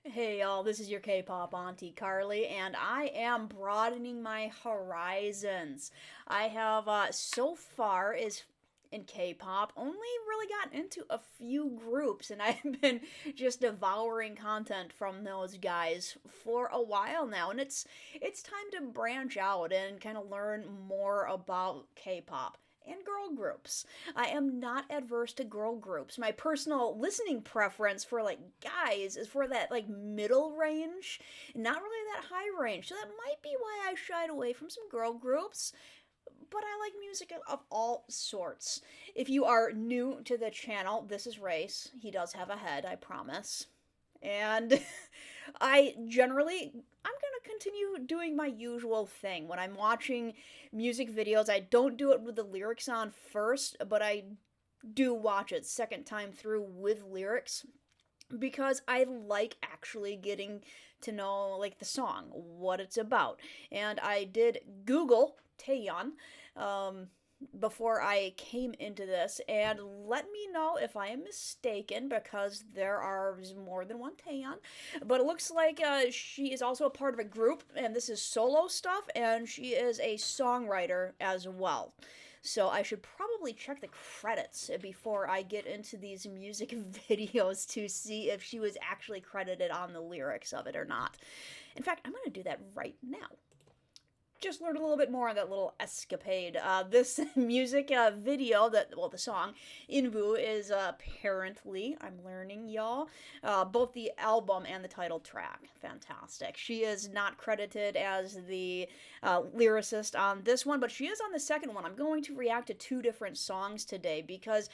Hey y'all, this is your K-pop auntie Carly, and I am broadening my horizons. I have so far is in K-pop only really gotten into a few groups, and I've been just devouring content from those guys for a while now, and it's time to branch out and kind of learn more about K-pop and girl groups. I am not adverse to girl groups. My personal listening preference for like guys is for that like middle range, not really that high range. So that might be why I shied away from some girl groups. But I like music of all sorts. If you are new to the channel, this is Race. He does have a head, I promise. And I'm gonna continue doing my usual thing. When I'm watching music videos, I don't do it with the lyrics on first, but I do watch it second time through with lyrics because I like actually getting to know like the song, what it's about. And I did Google Taeyeon um, before I came into this, and let me know if I am mistaken because there are more than one Taeyeon. But it looks like she is also a part of a group, and this is solo stuff, and she is a songwriter as well. So I should probably check the credits before I get into these music videos to see if she was actually credited on the lyrics of it or not. In fact, I'm going to do that right now. Just learned a little bit more on that little escapade. This music video, the song, INVU, is apparently, I'm learning, y'all, both the album and the title track. Fantastic. She is not credited as the lyricist on this one, but she is on the second one. I'm going to react to two different songs today because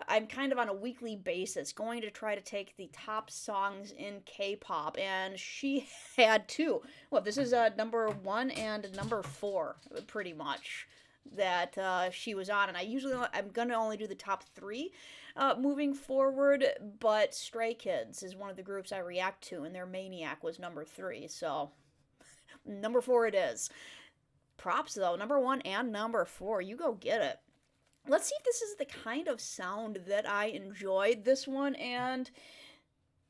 I'm kind of on a weekly basis going to try to take the top songs in K-pop, and she had two. Well, this is number one and number four, pretty much, that she was on. And I'm gonna only do the top three moving forward. But Stray Kids is one of the groups I react to, and their Maniac was number three. So number four it is. Props though, number one and number four. You go get it. Let's see if this is the kind of sound that I enjoyed this one and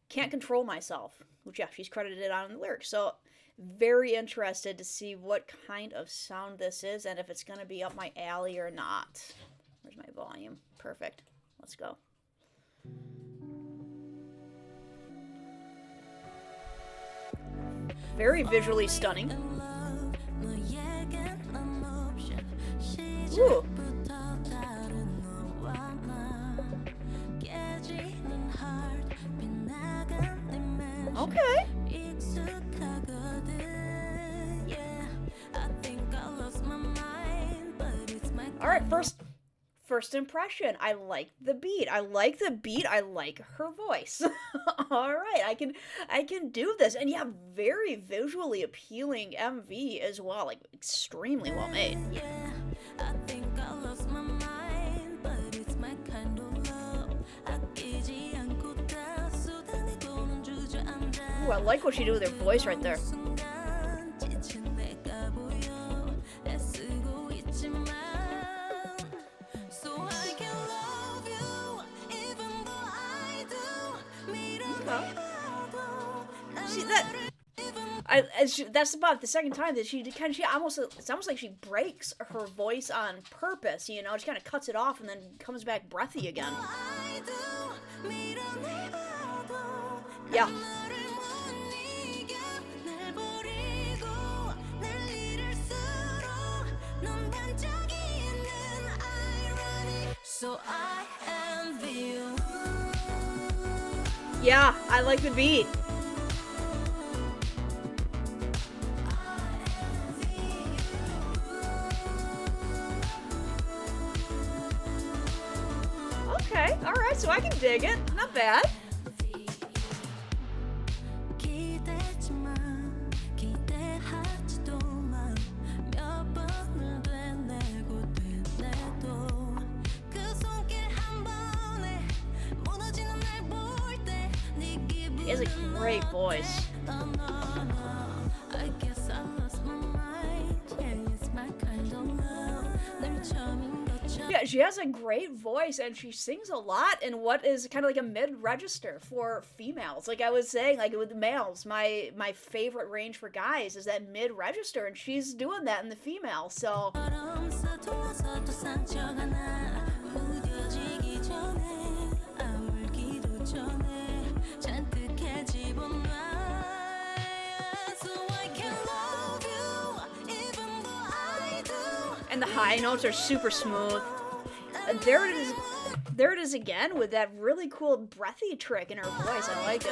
can't control myself. Which yeah, she's credited on the lyrics. So very interested to see what kind of sound this is and if it's going to be up my alley or not. Where's my volume? Perfect. Let's go. Very visually stunning. Ooh. Okay. All right, first impression. I like the beat. I like her voice. All right, I can do this. And yeah, very visually appealing MV as well. Like extremely well made. Ooh, I like what she did with her voice right there. See that? That's about the second time that it's almost like she breaks her voice on purpose, you know, she kind of cuts it off and then comes back breathy again. Yeah. Yeah, I like the beat. Okay, alright, so I can dig it. Not bad. He has a great voice. Yeah, she has a great voice and she sings a lot in what is kind of like a mid-register for females. Like I was saying, like with the males, my favorite range for guys is that mid-register, and she's doing that in the female. So and the high notes are super smooth. And there it is. There it is again with that really cool breathy trick in her voice. I like it.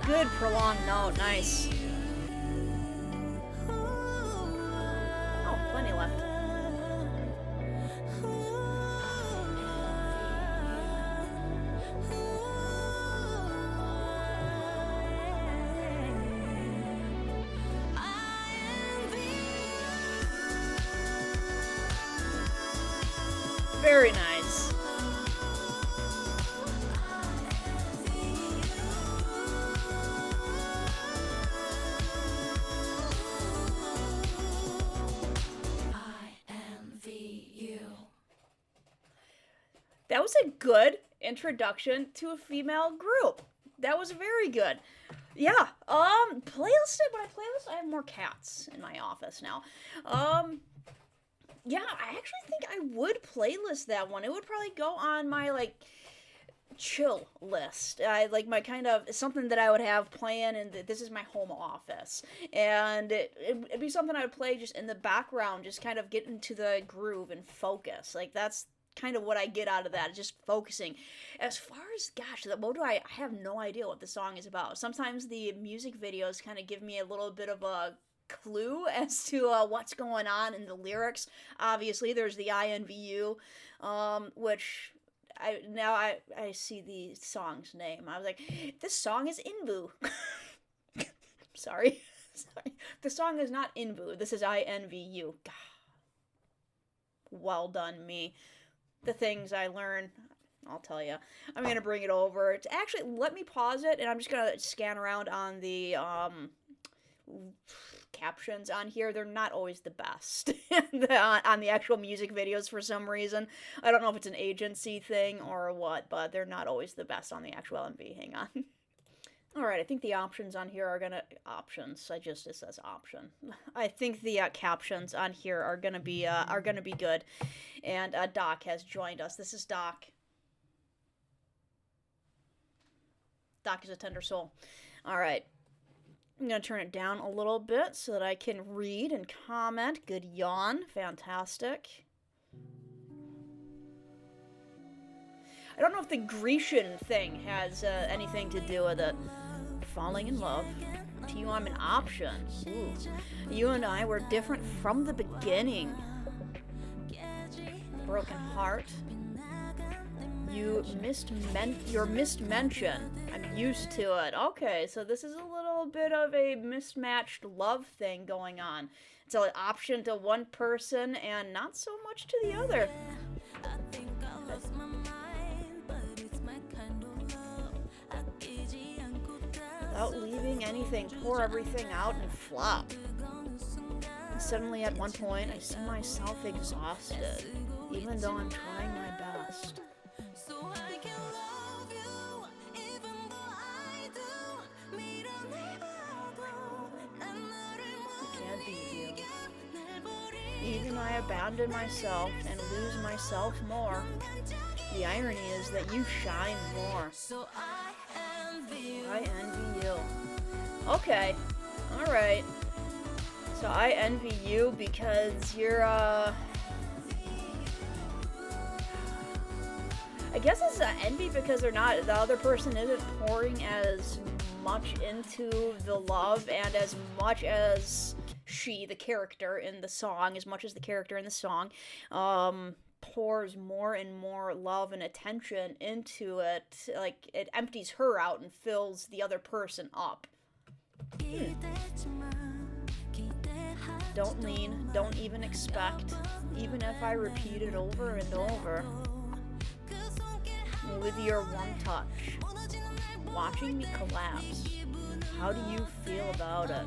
Good prolonged note, nice. Oh, plenty left. Very nice. That was a good introduction to a female group. That was very good. Yeah, playlist, when I playlist, I have more cats in my office now. Yeah, I actually think I would playlist that one. It would probably go on my, like, chill list. I like my kind of something that I would have playing, and this is my home office, and it'd be something I would play just in the background, just kind of get into the groove and focus. Like that's kind of what I get out of that, just focusing. As far as, gosh, I have no idea what the song is about. Sometimes the music videos kind of give me a little bit of a clue as to what's going on in the lyrics. Obviously, there's the INVU, which I see the song's name. I was like, this song is INVU. Sorry. The song is not INVU. This is INVU. God. Well done, me. The things I learn, I'll tell you. I'm going to bring it over. Actually, let me pause it, and I'm just going to scan around on the captions on here. They're not always the best on the actual music videos for some reason. I don't know if it's an agency thing or what, but they're not always the best on the actual MV. Hang on. Alright, I think the options on here are gonna... Options. It says option. I think the captions on here are gonna be good. And Doc has joined us. This is Doc. Doc is a tender soul. Alright. I'm gonna turn it down a little bit so that I can read and comment. Good yawn. Fantastic. I don't know if the Grecian thing has anything to do with it. Falling in love. Taeyeon, I'm an option. Ooh. You and I were different from the beginning. Broken heart. Your missed mention. I'm used to it. Okay, so this is a little bit of a mismatched love thing going on. It's an option to one person and not so much to the other. Without leaving anything, pour everything out and flop. And suddenly at one point, I see myself exhausted, even though I'm trying my best. I can't be you. Even I abandon myself and lose myself more. The irony is that you shine more. I envy you. Okay. Alright. So I envy you because you're, I guess it's an envy because the other person isn't pouring as much into the love and as much as the character in the song, pours more and more love and attention into it. Like, it empties her out and fills the other person up. Don't lean, don't even expect, even if I repeat it over and over. With your one touch, watching me collapse, how do you feel about it?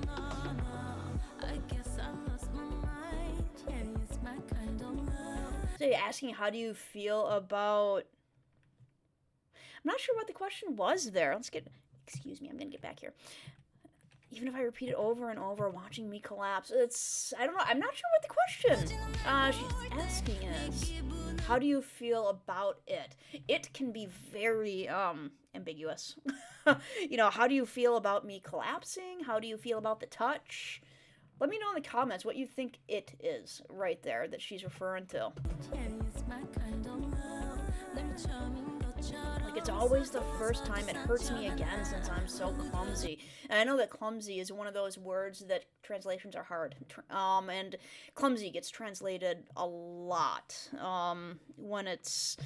So you're asking, how do you feel about... I'm not sure what the question was there. Excuse me, I'm gonna get back here. Even if I repeat it over and over, watching me collapse, I don't know, I'm not sure what the question she's asking is. How do you feel about it? It can be very, ambiguous. How do you feel about me collapsing? How do you feel about the touch? Let me know in the comments what you think it is right there that she's referring to. Like, it's always the first time, it hurts me again since I'm so clumsy. And I know that clumsy is one of those words that translations are hard. And clumsy gets translated a lot. When it's...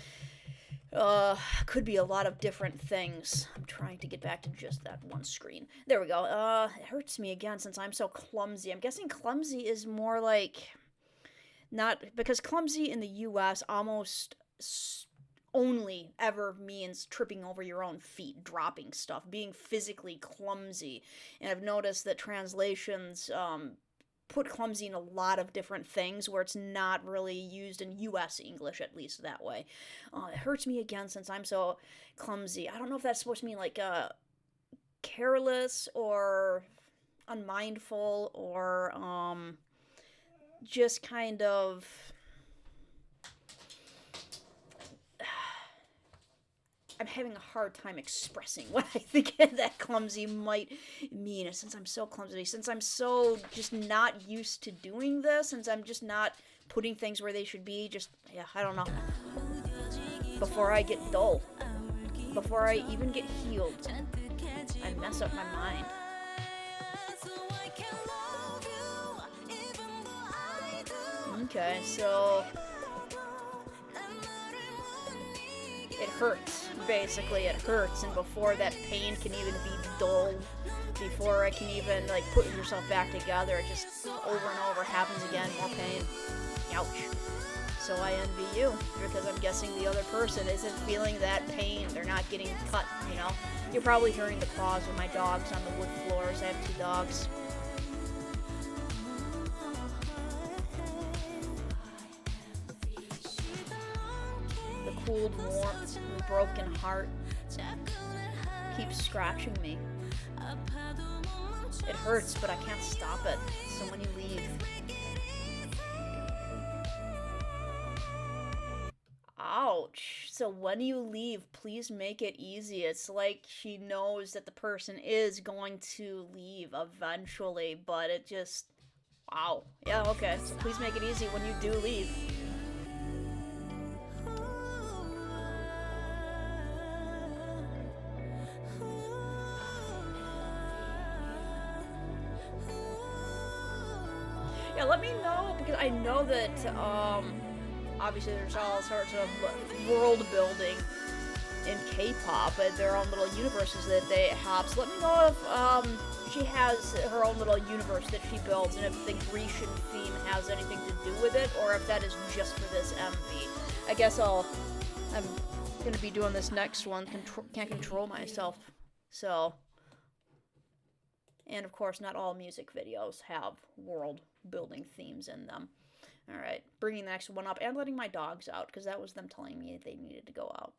could be a lot of different things. I'm trying to get back to just that one screen. There we go. It hurts me again since I'm so clumsy. I'm guessing clumsy is more like... Not... Because clumsy in the US almost... only ever means tripping over your own feet, dropping stuff, being physically clumsy. And I've noticed that translations put clumsy in a lot of different things where it's not really used in US English, at least that way. It hurts me again since I'm so clumsy. I don't know if that's supposed to mean like careless or unmindful or just kind of... I'm having a hard time expressing what I think that clumsy might mean. Since I'm so clumsy, since I'm so just not used to doing this, since I'm just not putting things where they should be, I don't know. Before I get dull, before I even get healed, I mess up my mind. Okay, so... it hurts, basically, it hurts, and before that pain can even be dulled, before I can even, like, put yourself back together, it just over and over happens again, more pain. Ouch. So I envy you, because I'm guessing the other person isn't feeling that pain, they're not getting cut, You're probably hearing the claws of my dogs on the wood floors. I have 2 dogs. Cold warmth and broken heart keeps scratching me. It hurts, but I can't stop it. So when you leave... Ouch. So when you leave, please make it easy. It's like she knows that the person is going to leave eventually, but it just... Wow. Yeah, okay. So please make it easy when you do leave. Yeah, let me know, because I know that, obviously there's all sorts of world building in K-pop, and their own little universes that they have, so let me know if, she has her own little universe that she builds, and if the Grecian theme has anything to do with it, or if that is just for this MV. I guess I'm gonna be doing this next one, can't control myself, so... And of course, not all music videos have world-building themes in them. Alright, bringing the next one up and letting my dogs out, because that was them telling me they needed to go out.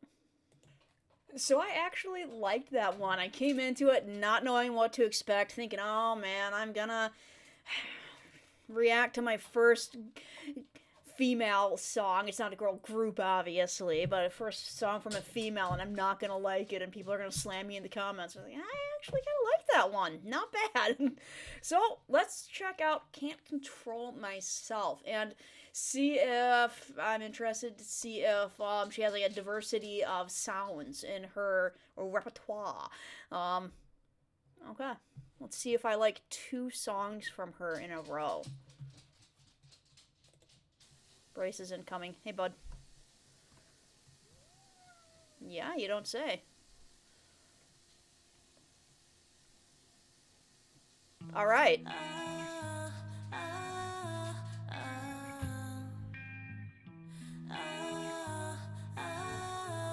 So I actually liked that one. I came into it not knowing what to expect, thinking, oh man, I'm gonna react to my first female song. It's not a girl group, obviously, but a first song from a female, and I'm not gonna like it, and people are gonna slam me in the comments. I'm like, I actually kind of like that one. Not bad. So let's check out Can't Control Myself and see if I'm interested to see if she has like a diversity of sounds in her repertoire. Okay, let's see if I like 2 songs from her in a row. Brace is incoming. Hey, bud. Yeah, you don't say. All right.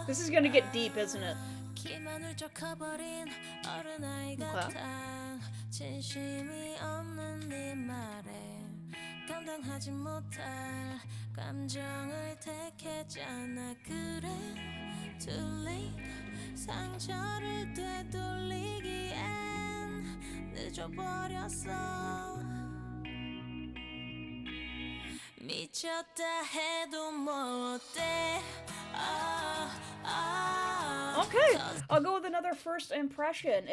This is gonna get deep, isn't it? Okay, I'll go with another first impression.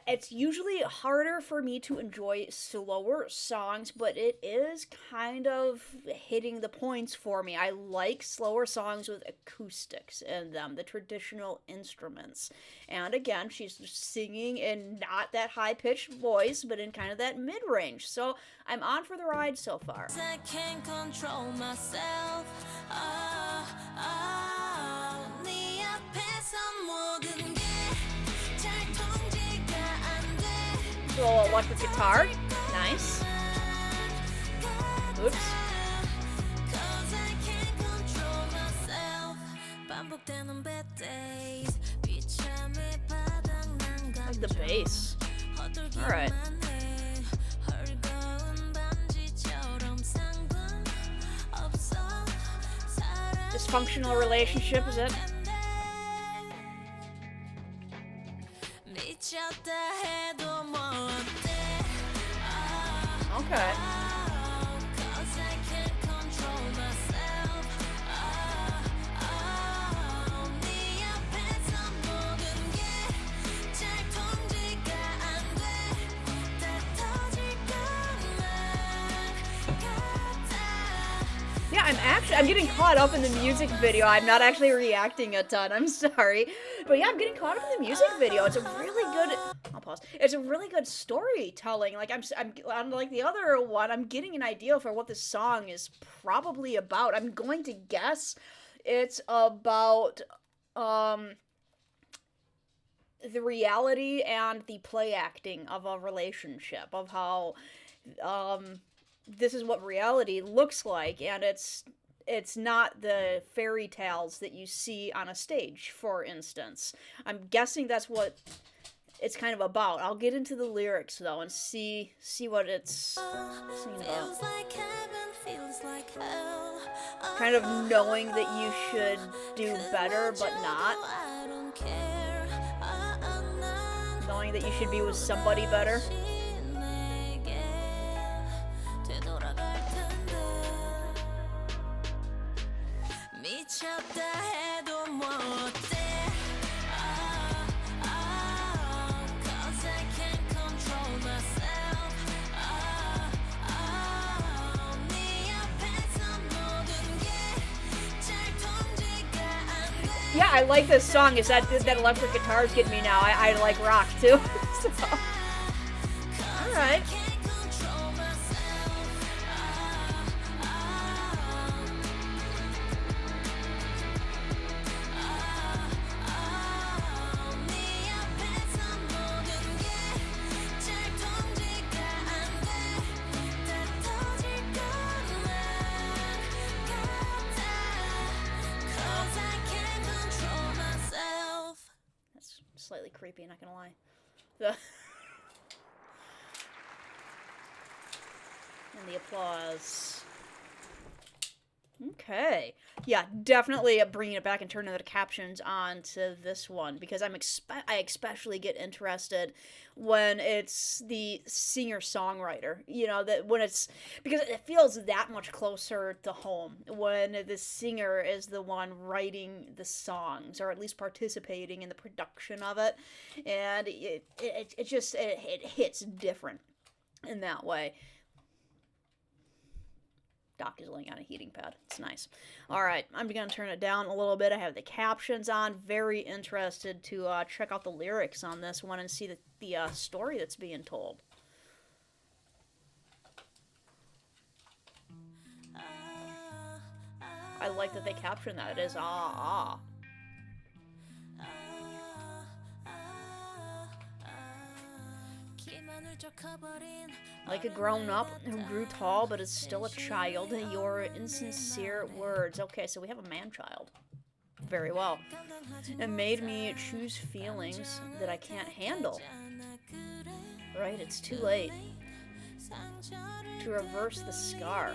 It's usually harder for me to enjoy slower songs, but it is kind of hitting the points for me. I like slower songs with acoustics in them, the traditional instruments. And again, she's singing in not that high-pitched voice, but in kind of that mid-range. So I'm on for the ride so far. I can't control myself. 네 앞에서 모든 게 잘 통제가 안 돼. Little electric guitar. Nice. Oops. Cause I can't control myself. 반복되는 bad days. 비참해 바닥난 감정. Like the bass. All right. Dysfunctional relationship, is it? Okay. Yeah, I'm getting caught up in the music video. I'm not actually reacting a ton. I'm sorry. But yeah, I'm getting caught up in the music video. It's a really good, I'll pause. It's a really good storytelling. Like I'm unlike the other one, I'm getting an idea for what this song is probably about. I'm going to guess it's about the reality and the play acting of a relationship, of how this is what reality looks like, and it's not the fairy tales that you see on a stage, for instance. I'm guessing that's what it's kind of about. I'll get into the lyrics though and see what it's singing about. Kind of knowing that you should do better but not. Knowing that you should be with somebody better. Yeah, I like this song. Is that electric guitar's getting me now. I like rock too. So. All right. Slightly creepy, not gonna lie. And the applause. Okay. Yeah, definitely bringing it back and turning the captions on to this one because I especially get interested when it's the singer-songwriter. That when it's because it feels that much closer to home when the singer is the one writing the songs or at least participating in the production of it, and it hits different in that way. Doc is laying on a heating pad. It's nice. All right, I'm going to turn it down a little bit. I have the captions on. Very interested to check out the lyrics on this one and see the story that's being told. I like that they caption that. It is ah. Like a grown up who grew tall but is still a child, your insincere words. Okay, so we have a man child. Very well. It made me choose feelings that I can't handle. Right, it's too late to reverse the scar.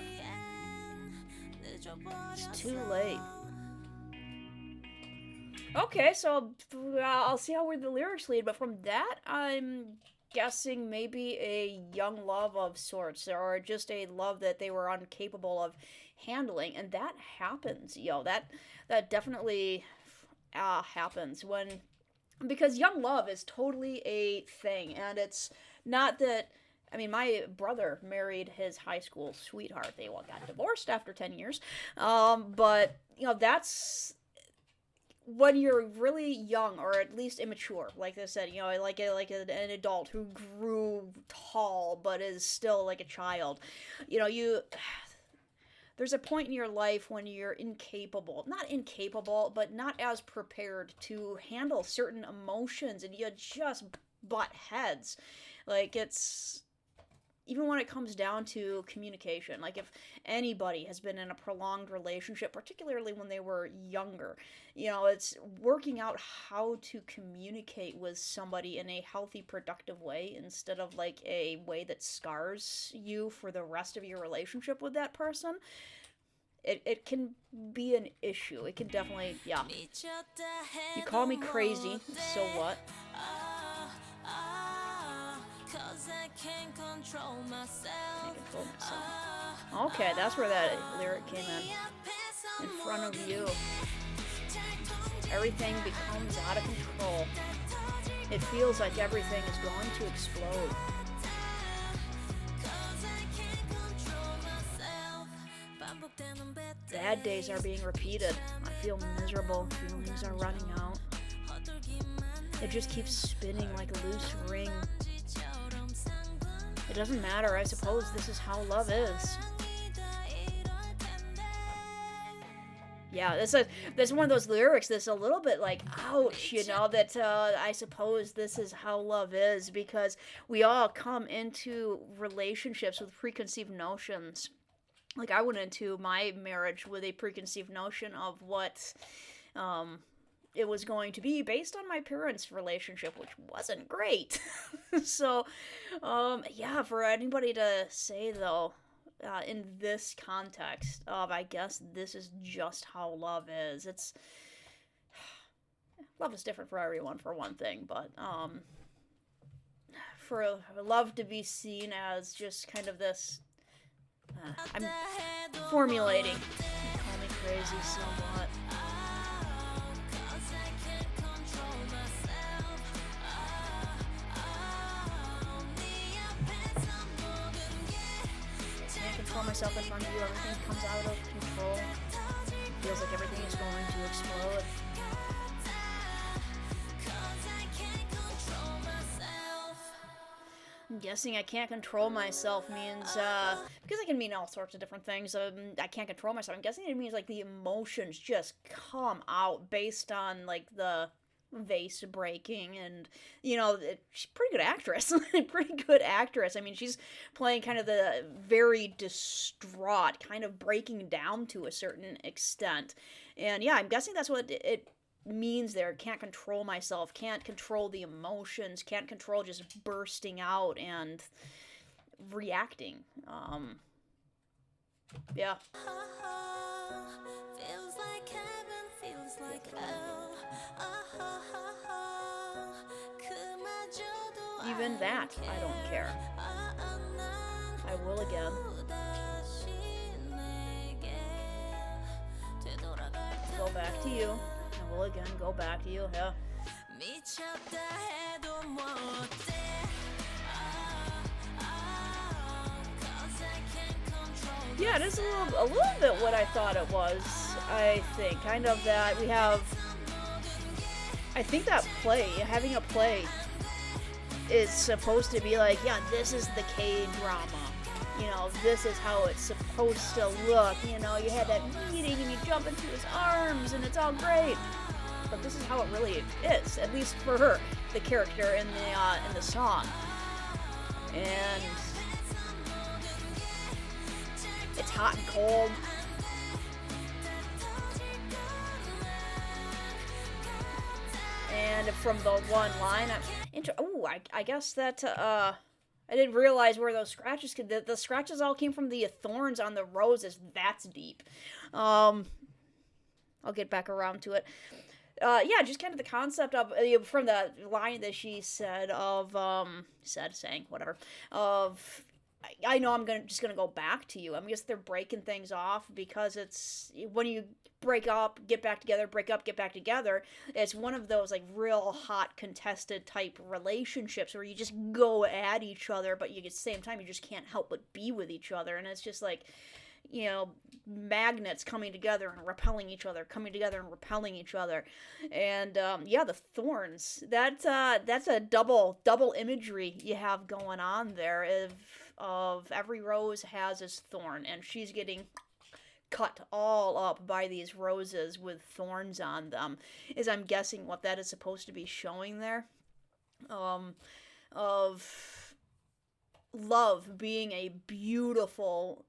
It's too late. Okay, so I'll see how the lyrics lead, but from that, I'm guessing maybe a young love of sorts, or just a love that they were incapable of handling, and that happens, that definitely happens because young love is totally a thing, and it's not that. I mean, my brother married his high school sweetheart. They all got divorced after 10 years. But, that's when you're really young or at least immature, like I said, like an adult who grew tall but is still like a child. You there's a point in your life when you're not incapable, but not as prepared to handle certain emotions, and you just butt heads. Like it's even when it comes down to communication, like if anybody has been in a prolonged relationship, particularly when they were younger, it's working out how to communicate with somebody in a healthy, productive way instead of like a way that scars you for the rest of your relationship with that person. It can be an issue. It can definitely, yeah. You call me crazy, so what? Can't control myself. Okay, that's where that lyric came in front of you. Everything becomes out of control. It feels like everything is going to explode. Bad days are being repeated. I feel miserable. Feelings are running out. It just keeps spinning like a loose ring. It doesn't matter, I suppose this is how love is. Yeah, that's one of those lyrics that's a little bit like, ouch, that I suppose this is how love is, because we all come into relationships with preconceived notions. Like, I went into my marriage with a preconceived notion of what it was going to be based on my parents' relationship, which wasn't great. So, yeah, for anybody to say, though, in this context of, I guess this is just how love is, love is different for everyone, for one thing, but, for love to be seen as just kind of this, I'm formulating, call me crazy somewhat. Control myself in front of you, everything comes out of control. It feels like everything is going to explode. I'm guessing I can't control myself means, because it can mean all sorts of different things. I can't control myself. I'm guessing it means like the emotions just come out based on like the vase breaking, and she's a pretty good actress. Pretty good actress. I mean, she's playing kind of the very distraught, kind of breaking down to a certain extent, and yeah, I'm guessing that's what it means there. Can't control myself, can't control the emotions, can't control just bursting out and reacting. Yeah. Feels like heaven, feels like hell. 그마저도 Even that, I don't care. I will again. 다시 내게 되돌아갈 Go back to you. I will again go back to you. Yeah. 미쳤다 해도 뭐 어때? Cause I can't control Yeah, it is a little bit what I thought it was. I think kind of that we have. I think that having a play, is supposed to be like, yeah, this is the K-drama. You know, this is how it's supposed to look. You know, you had that meeting and you jump into his arms and it's all great. But this is how it really is, at least for her, the character in the song. And it's hot and cold. And from the one line, I guess that I didn't realize where those scratches could. The scratches all came from the thorns on the roses. That's deep. I'll get back around to it. Yeah, just kind of the concept of from the line that she said of saying whatever of. I know I'm just gonna go back to you. I guess they're breaking things off because it's when you break up, get back together, break up, get back together. It's one of those like real hot contested type relationships where you just go at each other, but at the same time you just can't help but be with each other, and it's just like, you know, magnets coming together and repelling each other, coming together and repelling each other. And yeah, the thorns. That's a double imagery you have going on there of every rose has its thorn, and she's getting cut all up by these roses with thorns on them, is I'm guessing what that is supposed to be showing there. Of love being a beautiful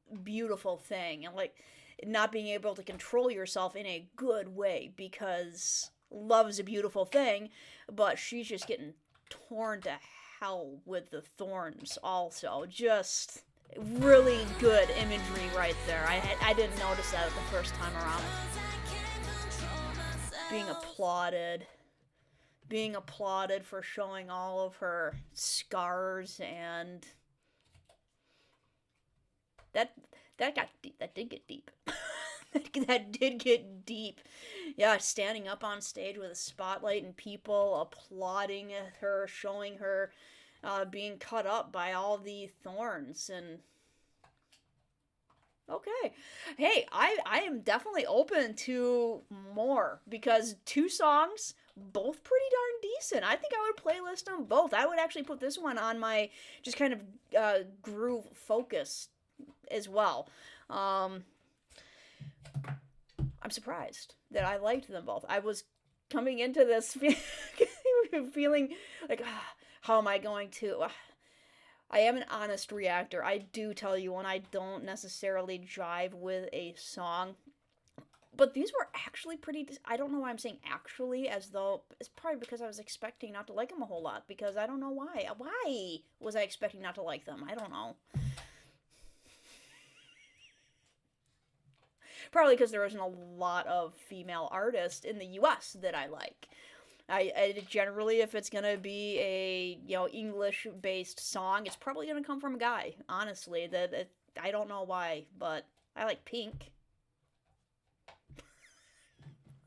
thing, and like not being able to control yourself in a good way, because love's a beautiful thing, but she's just getting torn to hell with the thorns also. Just really good imagery right there. I didn't notice that the first time around. Being applauded for showing all of her scars, and that got deep. That did get deep. That did get deep. Yeah, standing up on stage with a spotlight and people applauding her, showing her being cut up by all the thorns. And okay, hey, I am definitely open to more, because 2 songs, both pretty darn decent. I think I would playlist them both. I would actually put this one on my just kind of groove focus as well. I'm surprised that I liked them both. I was coming into this feeling like, how am I going to... I am an honest reactor. I do tell you when I don't necessarily jive with a song. But these were actually pretty... I don't know why I'm saying actually, as though... It's probably because I was expecting not to like them a whole lot. Because I don't know why. Why was I expecting not to like them? I don't know. Probably because there isn't a lot of female artists in the U.S. that I like. I generally, if it's gonna be a English-based song, it's probably gonna come from a guy. Honestly, that I don't know why, but I like Pink.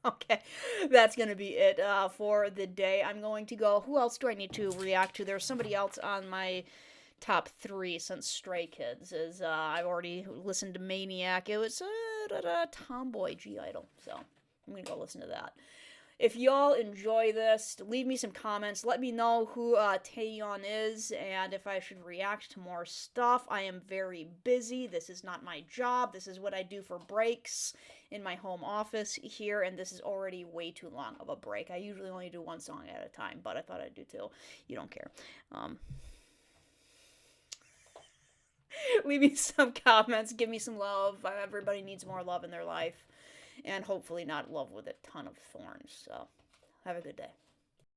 Okay, that's gonna be it for the day. I'm going to go. Who else do I need to react to? There's somebody else on my top 3 since Stray Kids. I've already listened to Maniac. It was Tomboy G-Idol, so I'm gonna go listen to that. If y'all enjoy this, leave me some comments. Let me know who Taeyeon is and if I should react to more stuff. I am very busy. This is not my job. This is what I do for breaks in my home office here, and this is already way too long of a break. I usually only do 1 song at a time, but I thought I'd do 2. You don't care. Leave me some comments. Give me some love. Everybody needs more love in their life. And hopefully not love with a ton of thorns. So, have a good day.